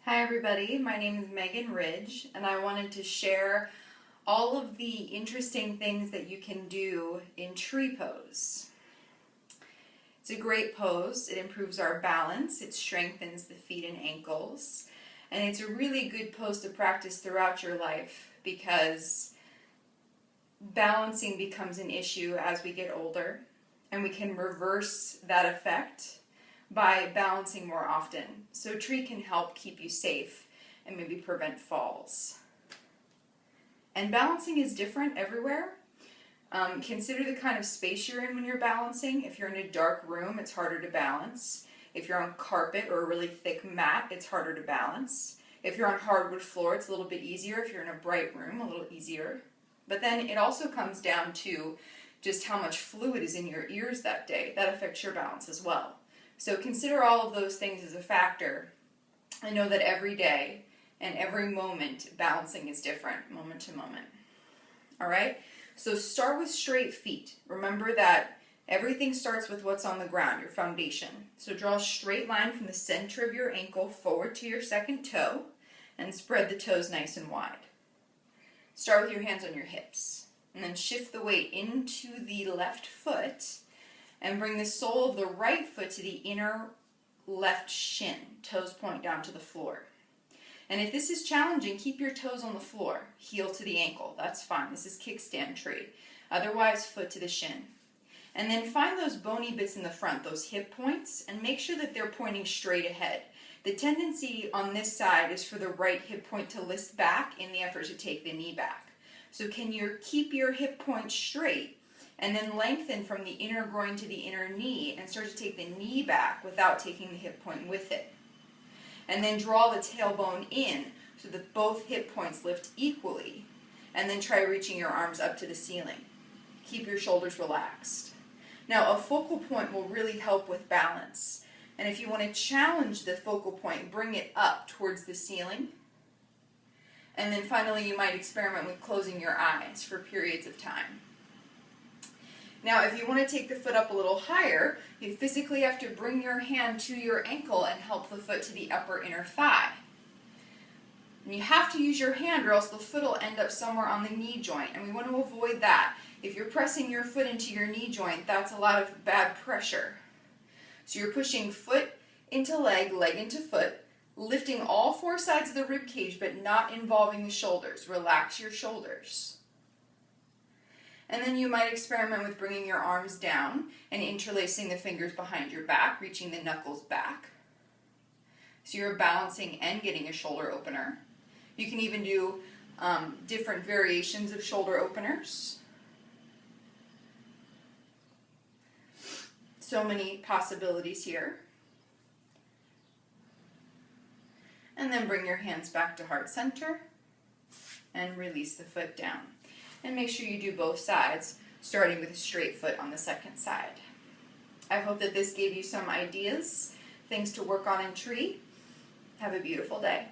Hi everybody, my name is Megan Ridge and I wanted to share all of the interesting things that you can do in tree pose. It's a great pose, it improves our balance, it strengthens the feet and ankles, and it's a really good pose to practice throughout your life because balancing becomes an issue as we get older, and we can reverse that effect by balancing more often. So tree can help keep you safe and maybe prevent falls. And balancing is different everywhere. Consider the kind of space you're in when you're balancing. If you're in a dark room, it's harder to balance. If you're on carpet or a really thick mat, it's harder to balance. If you're on hardwood floor, it's a little bit easier. If you're in a bright room, a little easier. But then it also comes down to just how much fluid is in your ears that day. That affects your balance as well. So consider all of those things as a factor. I know that every day and every moment, balancing is different, moment to moment. All right? So start with straight feet. Remember that everything starts with what's on the ground, your foundation. So draw a straight line from the center of your ankle forward to your second toe and spread the toes nice and wide. Start with your hands on your hips and then shift the weight into the left foot and bring the sole of the right foot to the inner left shin. Toes point down to the floor. And if this is challenging, keep your toes on the floor, heel to the ankle. That's fine. This is kickstand tree. Otherwise, foot to the shin. And then find those bony bits in the front, those hip points, and make sure that they're pointing straight ahead. The tendency on this side is for the right hip point to list back in the effort to take the knee back. So can you keep your hip point straight and then lengthen from the inner groin to the inner knee and start to take the knee back without taking the hip point with it. And then draw the tailbone in so that both hip points lift equally. And then try reaching your arms up to the ceiling. Keep your shoulders relaxed. Now a focal point will really help with balance. And if you want to challenge the focal point, bring it up towards the ceiling. And then finally you might experiment with closing your eyes for periods of time. Now, if you want to take the foot up a little higher, you physically have to bring your hand to your ankle and help the foot to the upper inner thigh. And you have to use your hand or else the foot will end up somewhere on the knee joint, and we want to avoid that. If you're pressing your foot into your knee joint, that's a lot of bad pressure. So you're pushing foot into leg, leg into foot, lifting all four sides of the rib cage but not involving the shoulders. Relax your shoulders. And then you might experiment with bringing your arms down and interlacing the fingers behind your back, reaching the knuckles back. So you're balancing and getting a shoulder opener. You can even do different variations of shoulder openers. So many possibilities here. And then bring your hands back to heart center and release the foot down. And make sure you do both sides, starting with a straight foot on the second side. I hope that this gave you some ideas, things to work on in tree. Have a beautiful day.